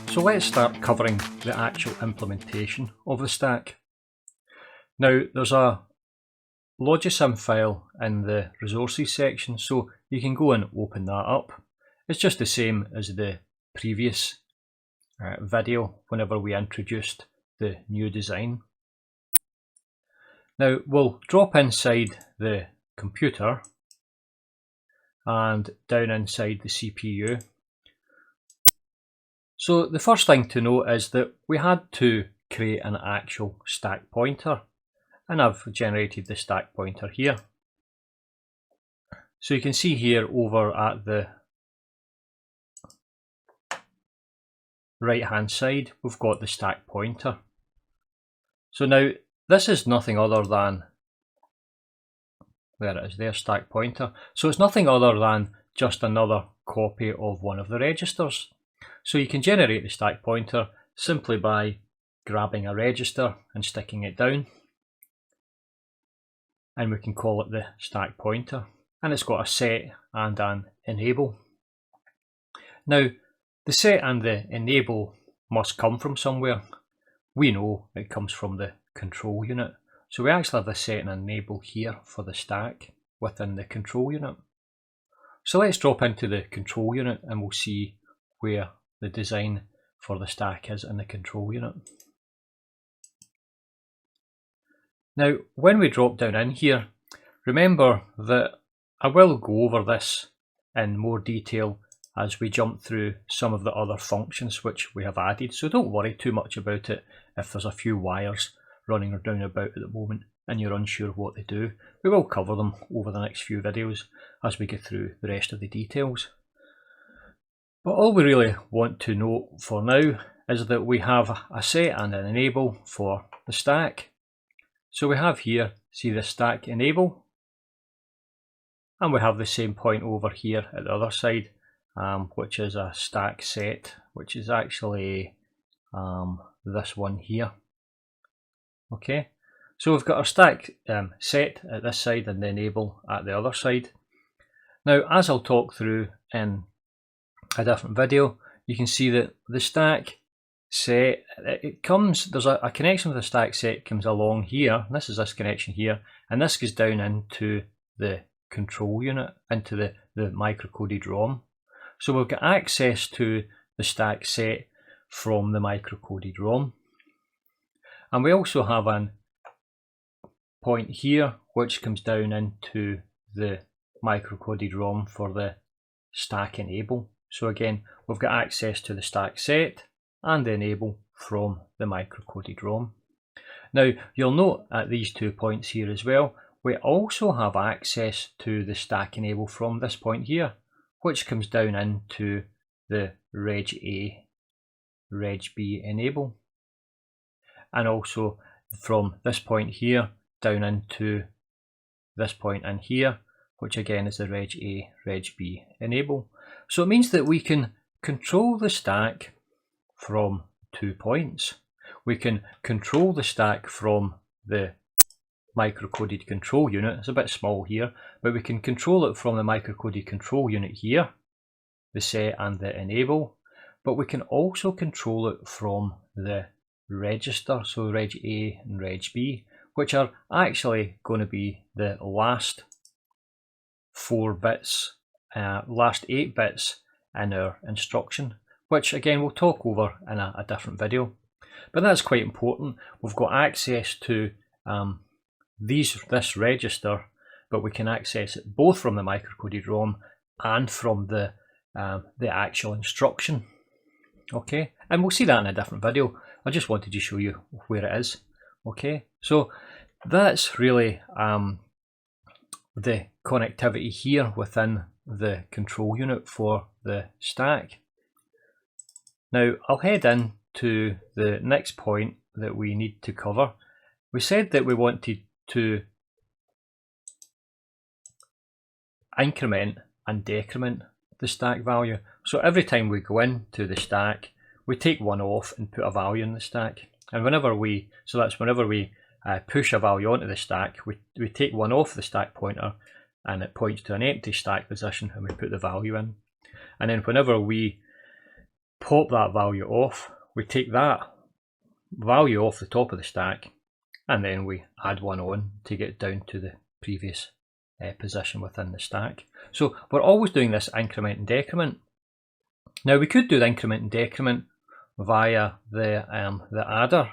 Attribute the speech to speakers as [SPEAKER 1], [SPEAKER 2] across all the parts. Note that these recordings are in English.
[SPEAKER 1] So let's start covering the actual implementation of the stack. Now there's a Logisim file in the resources section, so you can go and open that up. It's just the same as the previous video whenever we introduced the new design. Now we'll drop inside the computer and down inside the CPU. So the first thing to note is that we had to create an actual stack pointer, and I've generated the stack pointer here. So you can see here over at the right hand side we've got the stack pointer. So now this is nothing other than, there it is there, stack pointer. So it's nothing other than just another copy of one of the registers. So you can generate the stack pointer simply by grabbing a register and sticking it down, and we can call it the stack pointer, and it's got a set and an enable. Now the set and the enable must come from somewhere. We know it comes from the control unit, so we actually have the set and enable here for the stack within the control unit. So let's drop into the control unit and we'll see where the design for the stack is in the control unit. Now when we drop down in here, remember that I will go over this in more detail as we jump through some of the other functions which we have added, so don't worry too much about it if there's a few wires running around about at the moment and you're unsure what they do. We will cover them over the next few videos as we get through the rest of the details. But all we really want to note for now is that we have a set and an enable for the stack. So we have here, see the stack enable, and we have the same point over here at the other side, which is a stack set, which is actually this one here. Okay, so we've got our stack set at this side and the enable at the other side. Now as I'll talk through in a different video, you can see that the stack set, there's a connection with the stack set comes along here, and this is this connection here, and this goes down into the control unit, into the microcoded ROM. So we've got access to the stack set from the microcoded ROM, and we also have an point here which comes down into the microcoded ROM for the stack enable. So again, we've got access to the stack set and the enable from the microcoded ROM. Now you'll note at these 2 points here as well, we also have access to the stack enable from this point here, which comes down into the reg A, reg B enable, and also from this point here down into this point in here, which again is the reg A, reg B enable. So it means that we can control the stack from 2 points. We can control the stack from the microcoded control unit. It's a bit small here, but we can control it from the microcoded control unit here, the set and the enable, but we can also control it from the register, so reg A and reg B, which are actually going to be the last 4 bits, last 8 bits in our instruction, which again we'll talk over in a different video. But that's quite important. We've got access to this register, but we can access it both from the microcoded ROM and from the actual instruction. Okay, and we'll see that in a different video. I just wanted to show you where it is. Okay, so that's really the connectivity here within the control unit for the stack. Now I'll head in to the next point that we need to cover. We said that we wanted to increment and decrement the stack value. So every time we go into the stack, we take one off and put a value in the stack. And whenever we push a value onto the stack, we take one off the stack pointer and it points to an empty stack position and we put the value in. And then whenever we pop that value off, we take that value off the top of the stack, and then we add one on to get down to the previous position within the stack. So we're always doing this increment and decrement. Now we could do the increment and decrement via the adder,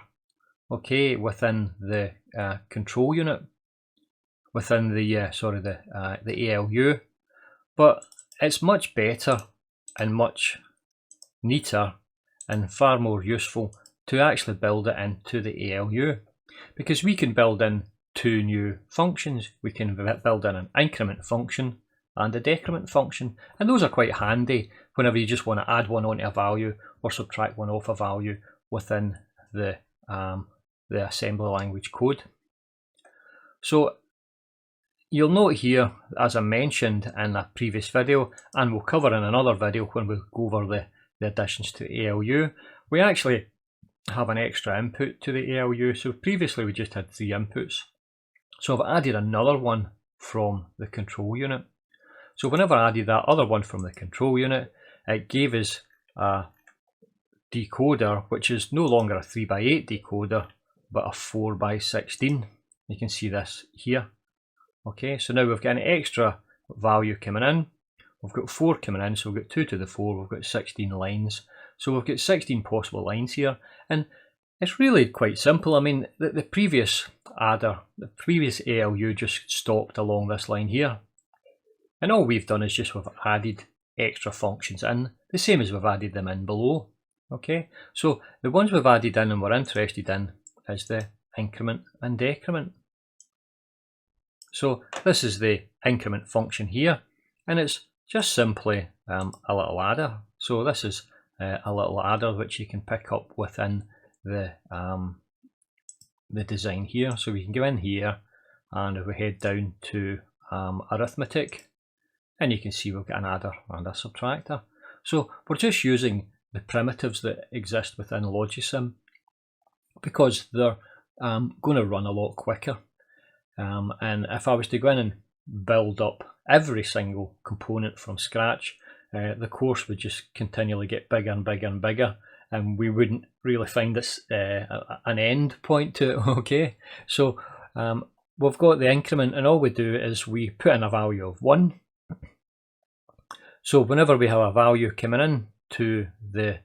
[SPEAKER 1] okay, within the control unit, within the the ALU, but it's much better and much neater and far more useful to actually build it into the ALU, because we can build in two new functions. We can build in an increment function and a decrement function, and those are quite handy whenever you just want to add one onto a value or subtract one off a value within the assembly language code. So you'll note here, as I mentioned in a previous video, and we'll cover in another video when we go over the additions to ALU, we actually have an extra input to the ALU. So previously we just had 3 inputs. So I've added another one from the control unit. So whenever I added that other one from the control unit, it gave us a decoder, which is no longer a 3x8 decoder, but a 4x16. You can see this here. Okay, so now we've got an extra value coming in. We've got 4 coming in, so we've got 2 to the 4, we've got 16 lines. So we've got 16 possible lines here, and it's really quite simple. I mean, the previous adder, the previous ALU just stopped along this line here. And all we've done is just we've added extra functions in, the same as we've added them in below. Okay, so the ones we've added in and we're interested in is the increment and decrement. So this is the increment function here, and it's just simply a little adder. So this is a little adder which you can pick up within the design here. So we can go in here, and if we head down to arithmetic, and you can see we've got an adder and a subtractor. So we're just using the primitives that exist within Logisim because they're going to run a lot quicker. And if I was to go in and build up every single component from scratch, the course would just continually get bigger and bigger and bigger, and we wouldn't really find this an end point to it. Okay, so we've got the increment, and all we do is we put in a value of 1. So whenever we have a value coming in to the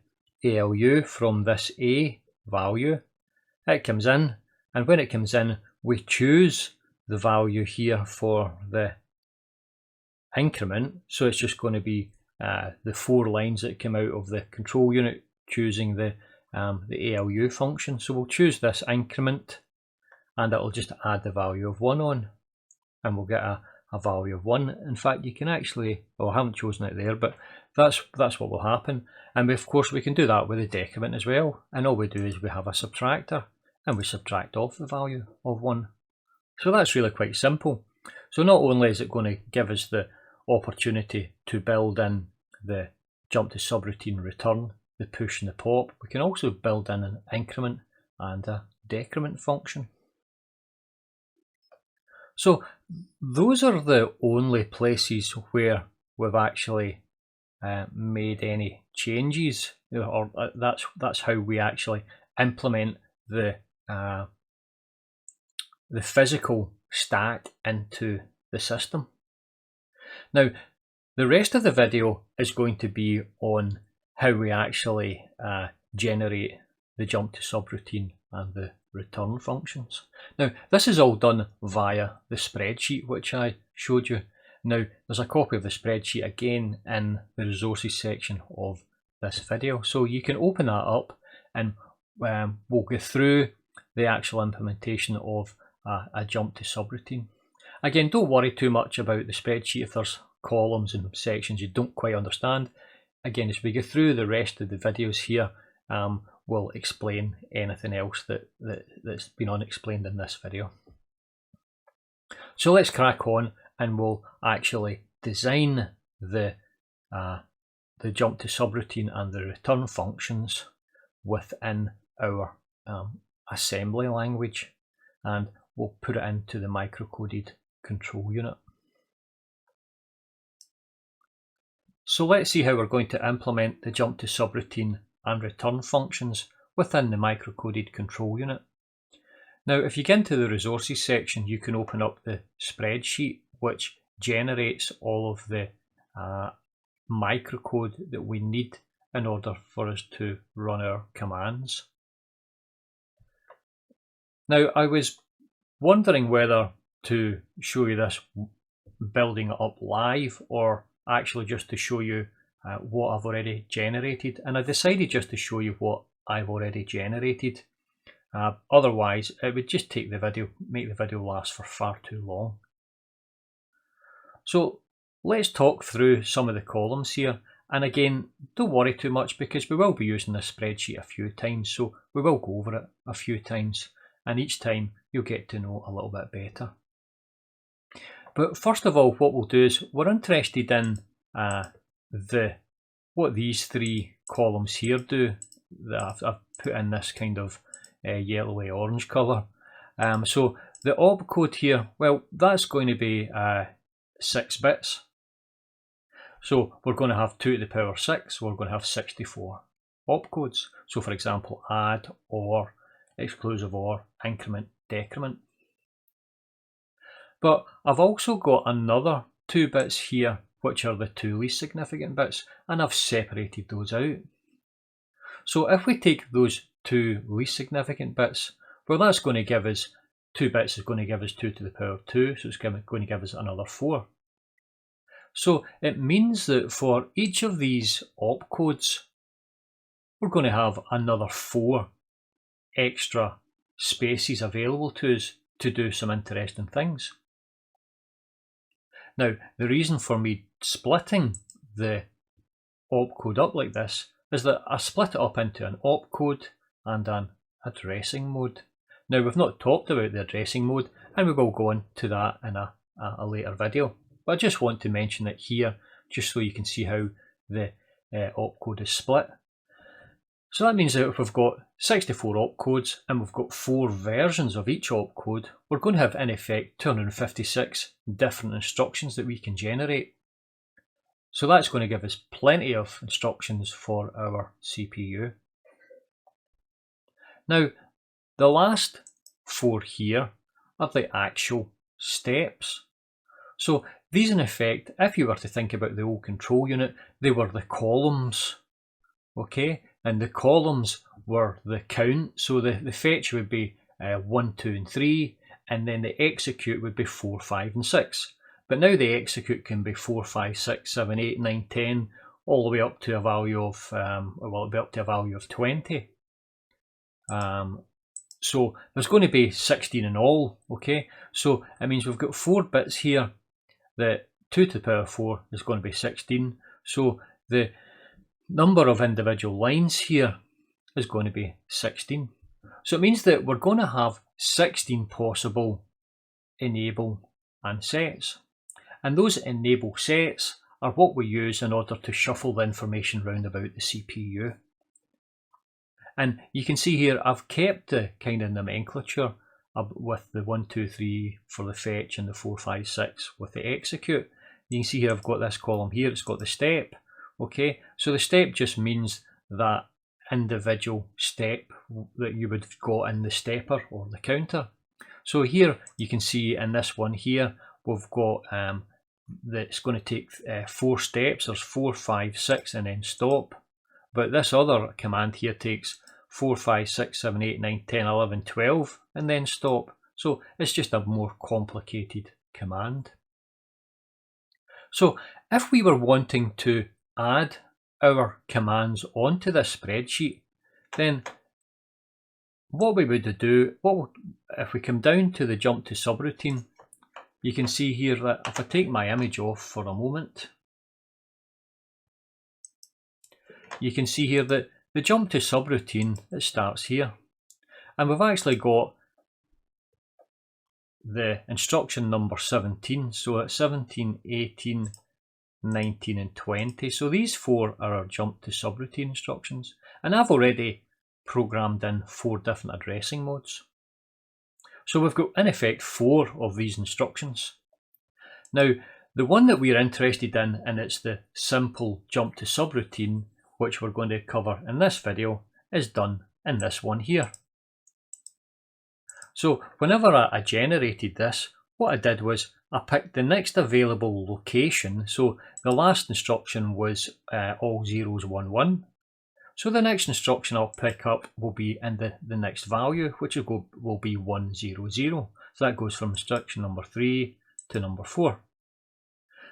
[SPEAKER 1] ALU from this A value, it comes in, and when it comes in, we choose the value here for the increment. So it's just going to be the 4 lines that come out of the control unit choosing the ALU function. So we'll choose this increment, and it'll just add the value of 1 on, and we'll get a value of 1. In fact, you can actually, well, I haven't chosen it there, but that's what will happen. And of course we can do that with the decrement as well, and all we do is we have a subtractor and we subtract off the value of 1. So that's really quite simple. So not only is it going to give us the opportunity to build in the jump to subroutine return, the push and the pop, we can also build in an increment and a decrement function. So those are the only places where we've actually made any changes, or that's how we actually implement the physical stack into the system. Now, the rest of the video is going to be on how we actually generate the jump to subroutine and the return functions. Now, this is all done via the spreadsheet which I showed you. Now, there's a copy of the spreadsheet again in the resources section of this video, so you can open that up and we'll go through the actual implementation of a jump to subroutine. Again, don't worry too much about the spreadsheet if there's columns and sections you don't quite understand. Again, as we go through the rest of the videos here, we'll explain anything else that's been unexplained in this video. So let's crack on, and we'll actually design the jump to subroutine and the return functions within our assembly language, and we'll put it into the microcoded control unit. So let's see how we're going to implement the jump to subroutine and return functions within the microcoded control unit. Now, if you get into the resources section, you can open up the spreadsheet which generates all of the microcode that we need in order for us to run our commands. Now, I was wondering whether to show you this building it up live or actually just to show you what I've already generated, and I decided just to show you what I've already generated. Otherwise it would just make the video last for far too long. So let's talk through some of the columns here, and again, don't worry too much because we will be using this spreadsheet a few times, so we will go over it a few times, and each time you'll get to know a little bit better. But first of all, what we'll do is we're interested in what these three columns here do that I've put in this kind of yellowy orange colour. So the opcode here, well, that's going to be 6 bits. So we're going to have 2 to the power 6, we're going to have 64 opcodes. So for example, add, or, exclusive or, increment, decrement. But I've also got another 2 bits here, which are the 2 least significant bits, and I've separated those out. So if we take those 2 least significant bits, well, that's going to give us 2 bits is going to give us 2 to the power 2, so it's going to give us another 4. So it means that for each of these opcodes, we're going to have another 4 extra spaces available to us to do some interesting things. Now, the reason for me splitting the opcode up like this is that I split it up into an opcode and an addressing mode. Now, we've not talked about the addressing mode, and we will go into that in a later video. But I just want to mention it here, just so you can see how the opcode is split. So that means that if we've got 64 opcodes and we've got 4 versions of each opcode, we're going to have in effect 256 different instructions that we can generate. So that's going to give us plenty of instructions for our CPU. Now, the last 4 here are the actual steps. So these, in effect, if you were to think about the old control unit, they were the columns, okay? And the columns were the count, so the fetch would be 1, 2 and 3, and then the execute would be 4, 5 and 6. But now the execute can be 4, 5, 6, 7, 8, 9, 10, all the way up to a value of, well, it'll be up to a value of 20. So there's going to be 16 in all, okay? So it means we've got 4 bits here. The 2 to the power 4 is going to be 16. So the number of individual lines here is going to be 16. So it means that we're going to have 16 possible enable and sets. And those enable sets are what we use in order to shuffle the information round about the CPU. And you can see here I've kept the kind of nomenclature with the 1, 2, 3 for the fetch and the 4, 5, 6 with the execute. You can see here I've got this column here, it's got the step. Okay, so the step just means that individual step that you would have got in the stepper or the counter. So here you can see in this one here we've got that it's going to take 4 steps. There's 4, 5, 6 and then stop. But this other command here takes 4, 5, 6, 7, 8, 9, 10, 11, 12 and then stop. So it's just a more complicated command. So if we were wanting to add our commands onto this spreadsheet, then what we would do, if we come down to the jump to subroutine, you can see here that if I take my image off for a moment, you can see here that the jump to subroutine, it starts here, and we've actually got the instruction number 17, so it's 17, 18, 19 and 20. So these 4 are our jump to subroutine instructions, and I've already programmed in 4 different addressing modes. So we've got in effect 4 of these instructions. Now The one that we're interested in, and it's the simple jump to subroutine, which we're going to cover in this video, is done in this one here. So whenever I generated this, what I did was I picked the next available location. So the last instruction was all zeros 1 1. So the next instruction I'll pick up will be in the next value, which will be 1 0 0. So that goes from instruction number 3 to number 4.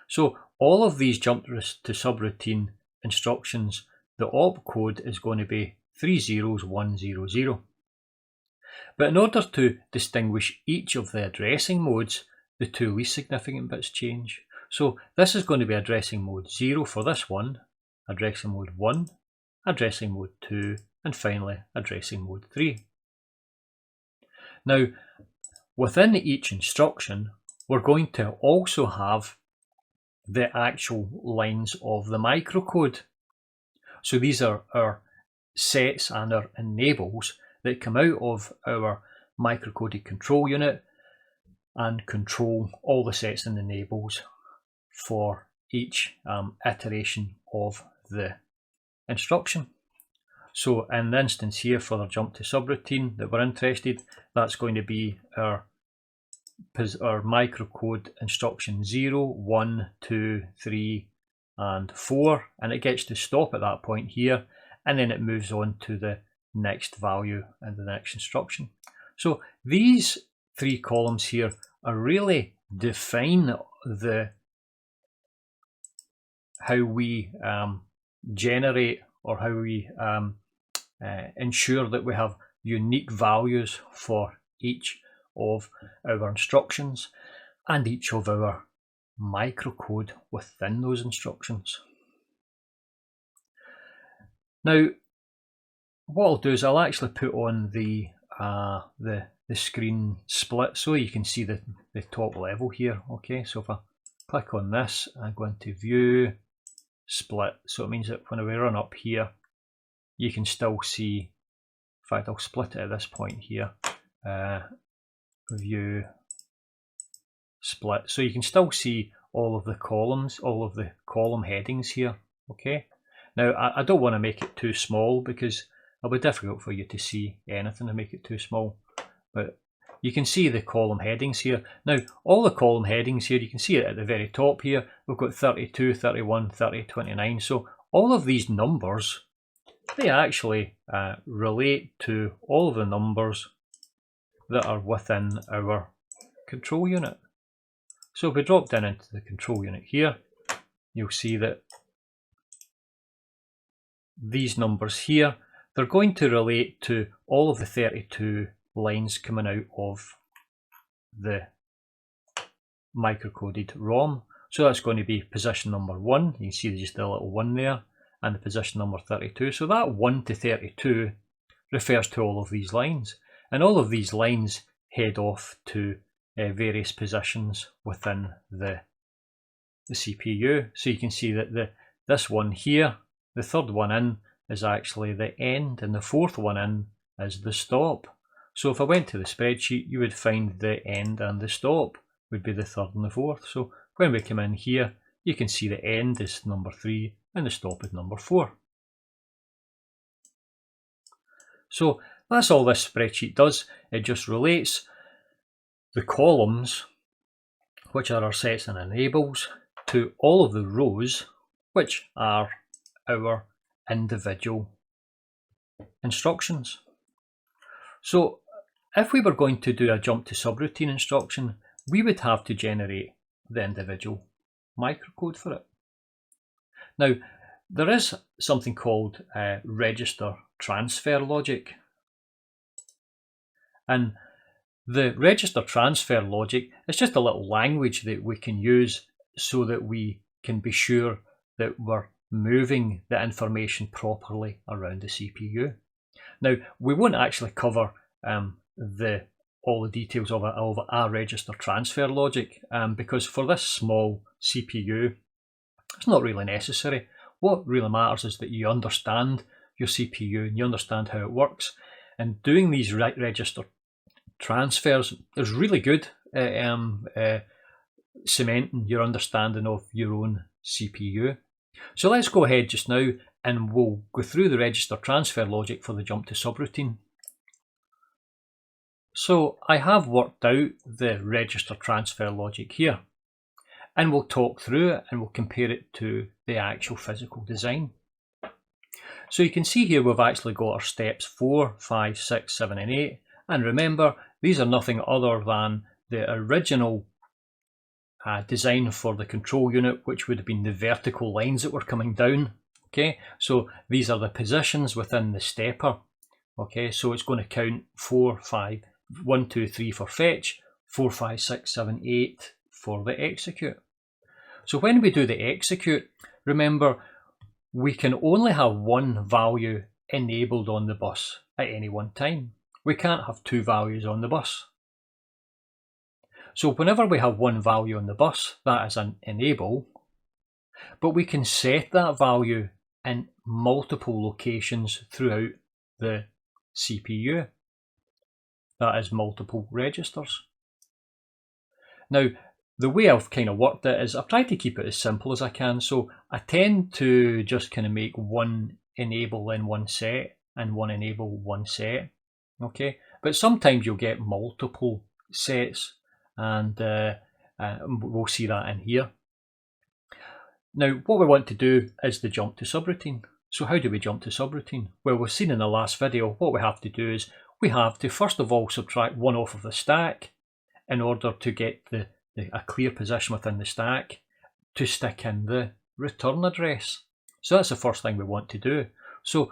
[SPEAKER 1] So all of these jump to subroutine instructions, the opcode is going to be 3 zeros 1 0 0. But in order to distinguish each of the addressing modes, the two least significant bits change. So this is going to be addressing mode 0 for this one, addressing mode 1, addressing mode 2, and finally addressing mode 3. Now, within each instruction, we're going to also have the actual lines of the microcode. So these are our sets and our enables that come out of our microcoded control unit and control all the sets and enables for each iteration of the instruction. So in the instance here for the jump to subroutine that we're interested, that's going to be our microcode instruction 0, 1, 2, 3 and 4, and it gets to stop at that point here, and then it moves on to the next value and the next instruction. So these three columns here are really define how we generate, or how we ensure that we have unique values for each of our instructions and each of our microcode within those instructions. Now, what I'll do is I'll actually put on the screen split so you can see the top level here. Okay, so if I click on this, I go into view split, so it means that when we run up here, you can still see. In fact, I'll split it at this point here. View split, so you can still see all of the columns, all of the column headings here. Okay, now I don't want to make it too small because it'll be difficult for you to see anything to make it too small, but you can see the column headings here. Now all the column headings here, you can see it at the very top here, we've got 32, 31, 30, 29, so all of these numbers, they actually relate to all of the numbers that are within our control unit. So if we drop down into the control unit here, you'll see that these numbers here, they're going to relate to all of the 32 lines coming out of the microcoded ROM. So that's going to be position number 1, you can see there's just a little 1 there, and the position number 32. So that 1 to 32 refers to all of these lines. And all of these lines head off to various positions within the CPU. So you can see that this one here, the third one in, is actually the end, and the fourth one in is the stop. So if I went to the spreadsheet, you would find the end and the stop would be the third and the fourth. So when we come in here, you can see the end is number 3 and the stop is number 4. So that's all this spreadsheet does. It just relates the columns, which are our sets and enables, to all of the rows, which are our individual instructions. So if we were going to do a jump to subroutine instruction, we would have to generate the individual microcode for it. Now, there is something called register transfer logic. And the register transfer logic is just a little language that we can use so that we can be sure that we're moving the information properly around the CPU. Now, we won't actually cover all the details of a register transfer logic because for this small CPU, it's not really necessary. What really matters is that you understand your CPU and you understand how it works. And doing these register transfers is really good. cementing your understanding of your own CPU. So let's go ahead just now and we'll go through the register transfer logic for the jump to subroutine. So I have worked out the register transfer logic here, and we'll talk through it and we'll compare it to the actual physical design. So you can see here we've actually got our steps 4, 5, 6, 7 and 8, and remember these are nothing other than the original design for the control unit, which would have been the vertical lines that were coming down. Okay, so these are the positions within the stepper. Okay, so it's going to count 4, 5, 1, 2, 3 for fetch, 4, 5, 6, 7, 8 for the execute. So when we do the execute, remember we can only have one value enabled on the bus at any one time. We can't have two values on the bus. So whenever we have one value on the bus, that is an enable, but we can set that value in multiple locations throughout the CPU. That is multiple registers. Now, the way I've kind of worked it is I've tried to keep it as simple as I can. So I tend to just kind of make one enable in one set and one enable one set. Okay, but sometimes you'll get multiple sets, and we'll see that in here. Now, what we want to do is the jump to subroutine. So how do we jump to subroutine? Well, we've seen in the last video, what we have to do is we have to first of all subtract one off of the stack in order to get a clear position within the stack to stick in the return address. So that's the first thing we want to do. So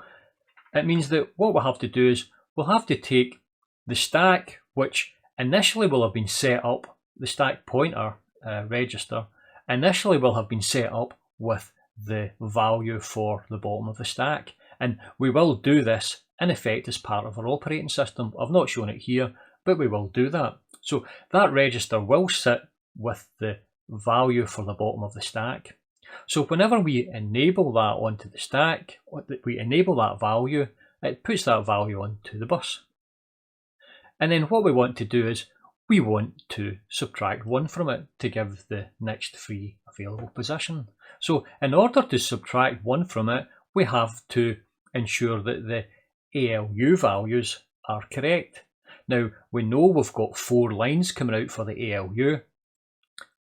[SPEAKER 1] it means that what we'll have to do is we'll have to take the stack, which initially will have been set up, the stack pointer register, initially will have been set up with the value for the bottom of the stack. And we will do this in effect as part of our operating system. I've not shown it here, but we will do that. So that register will sit with the value for the bottom of the stack. So whenever we enable that onto the stack, we enable that value, it puts that value onto the bus. And then what we want to do is we want to subtract 1 from it to give the next free available position. So in order to subtract 1 from it, we have to ensure that the ALU values are correct. Now, we know we've got 4 lines coming out for the ALU,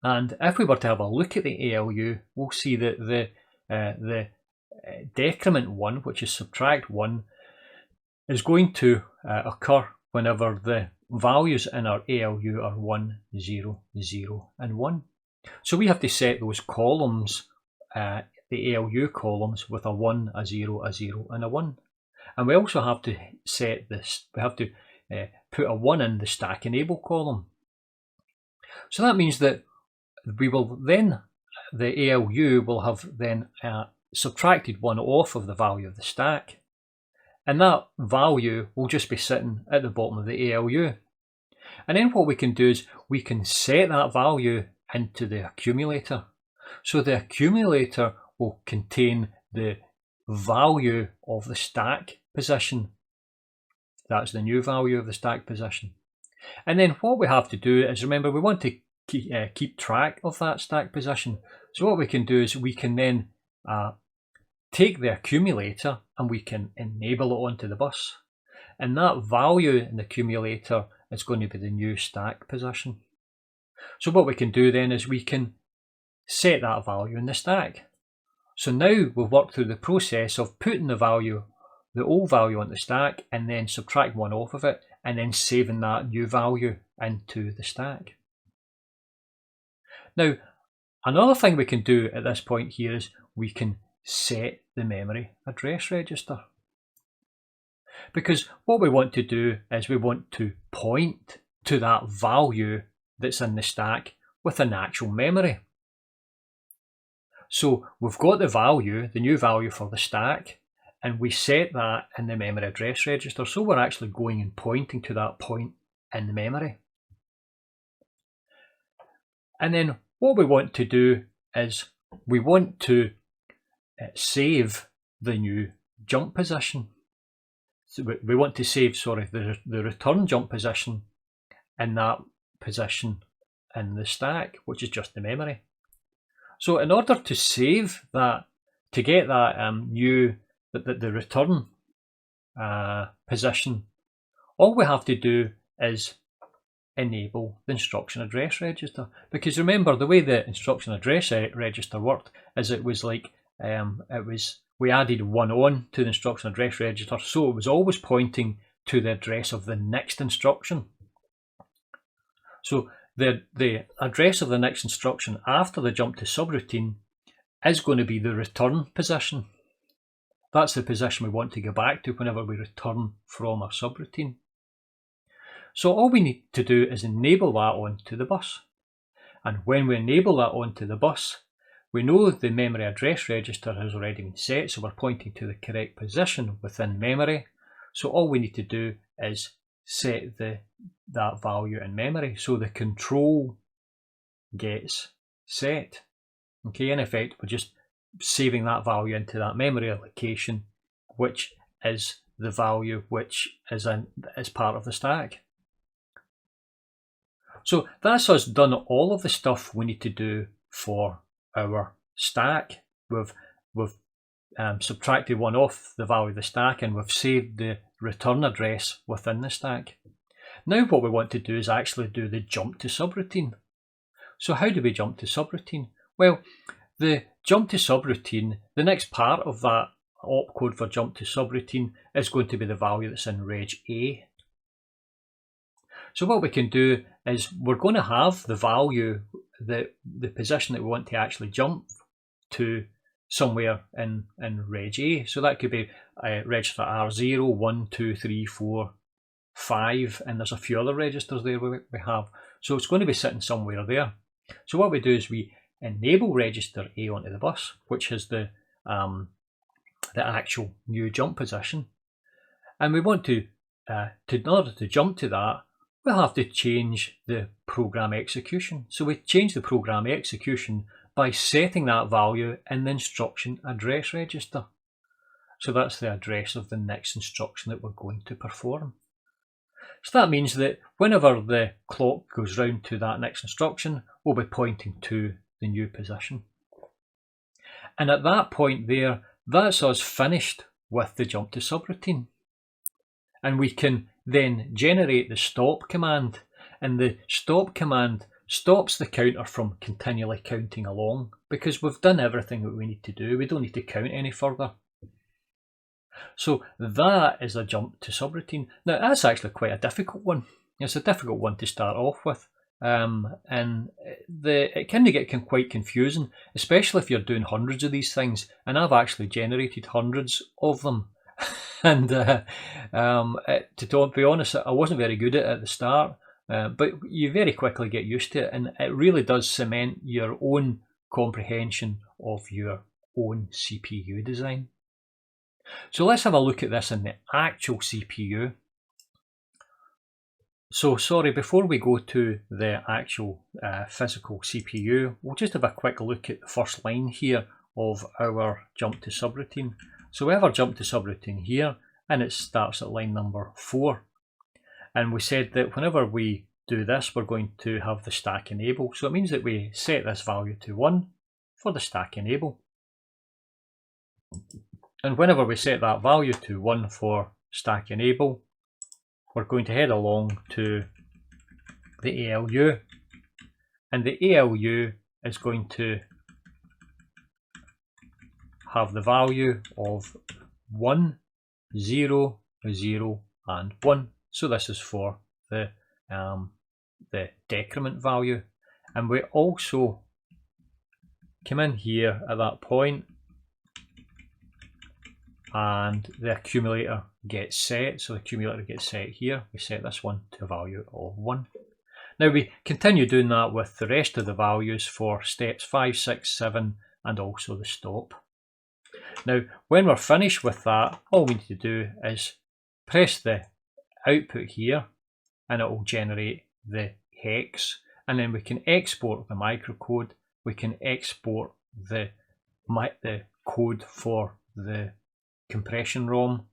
[SPEAKER 1] and if we were to have a look at the ALU, we'll see that the decrement 1, which is subtract 1, is going to occur whenever the values in our ALU are 1, 0, 0 and 1. So we have to set those columns, the ALU columns, with a 1, a 0, a 0 and a 1. And we also have to set this, we have to put a 1 in the stack enable column. So that means that we will then, the ALU will have then subtracted 1 off of the value of the stack, and that value will just be sitting at the bottom of the ALU. And then what we can do is we can set that value into the accumulator. So the accumulator will contain the value of the stack position. That's the new value of the stack position. And then what we have to do is, remember, we want to keep track of that stack position. So what we can do is we can then take the accumulator and we can enable it onto the bus. And that value in the accumulator is going to be the new stack position. So what we can do then is we can set that value in the stack. So now we've worked through the process of putting the value, the old value on the stack, and then subtract 1 off of it, and then saving that new value into the stack. Now, another thing we can do at this point here is we can set the memory address register. Because what we want to do is we want to point to that value that's in the stack with an actual memory. So we've got the value, the new value for the stack, and we set that in the memory address register. So we're actually going and pointing to that point in the memory. And then what we want to do is we want to save the new jump position. So we want to save, the return jump position in that position in the stack, which is just the memory. So in order to save that, to get that the return position, all we have to do is enable the instruction address register. Because remember, the way the instruction address register worked is it was like we added 1 on to the instruction address register, so it was always pointing to the address of the next instruction. So the address of the next instruction after the jump to subroutine is going to be the return position. That's the position we want to go back to whenever we return from our subroutine. So all we need to do is enable that onto the bus. And when we enable that onto the bus, we know the memory address register has already been set, so we're pointing to the correct position within memory. So all we need to do is set that value in memory, so the control gets set. Okay, in effect, we're just saving that value into that memory allocation, which is the value which is part of the stack. So that's us done all of the stuff we need to do for our stack. We've subtracted 1 off the value of the stack, and we've saved the return address within the stack. Now what we want to do is actually do the jump to subroutine. So how do we jump to subroutine? Well, the jump to subroutine, the next part of that opcode for jump to subroutine is going to be the value that's in reg A. So what we can do is we're going to have the value, the position that we want to actually jump to somewhere in reg A. So that could be register R0, 1, 2, 3, 4, 5, and there's a few other registers there we have. So it's going to be sitting somewhere there. So what we do is we enable register A onto the bus, which is the actual new jump position. And we want to in order to jump to that, we'll have to change the program execution. So we change the program execution by setting that value in the instruction address register. So that's the address of the next instruction that we're going to perform. So that means that whenever the clock goes round to that next instruction, we'll be pointing to the new position. And at that point there, that's us finished with the jump to subroutine. And we can then generate the stop command, and the stop command stops the counter from continually counting along because we've done everything that we need to do. We don't need to count any further. So that is a jump to subroutine. Now that's actually quite a difficult one. It's a difficult one to start off with, and it can get quite confusing, especially if you're doing hundreds of these things. And I've actually generated hundreds of them. And to be honest, I wasn't very good at it at the start, but you very quickly get used to it, and it really does cement your own comprehension of your own CPU design. So let's have a look at this in the actual CPU. So sorry, before we go to the actual physical CPU, we'll just have a quick look at the first line here of our jump to subroutine. So we have our jump to subroutine here, and it starts at line number 4. And we said that whenever we do this, we're going to have the stack enable. So it means that we set this value to 1 for the stack enable. And whenever we set that value to 1 for stack enable, we're going to head along to the ALU. And the ALU is going to have the value of 1, 0, 0, and 1. So this is for the decrement value. And we also come in here at that point, and the accumulator gets set. So the accumulator gets set here. We set this one to a value of 1. Now we continue doing that with the rest of the values for steps 5, 6, 7, and also the stop. Now, when we're finished with that, all we need to do is press the output here, and it will generate the hex, and then we can export the microcode. We can export the code for the compression ROM,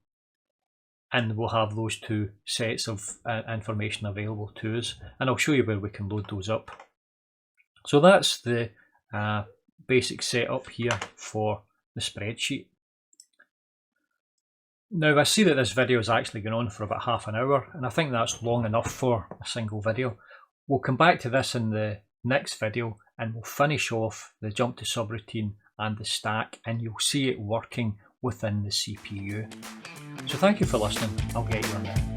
[SPEAKER 1] and we'll have those two sets of information available to us, and I'll show you where we can load those up. So that's the basic setup here for the spreadsheet. Now I see that this video is actually going on for about half an hour, and I think that's long enough for a single video. We'll come back to this in the next video and we'll finish off the jump to subroutine and the stack, and you'll see it working within the CPU. So thank you for listening. I'll get you on there.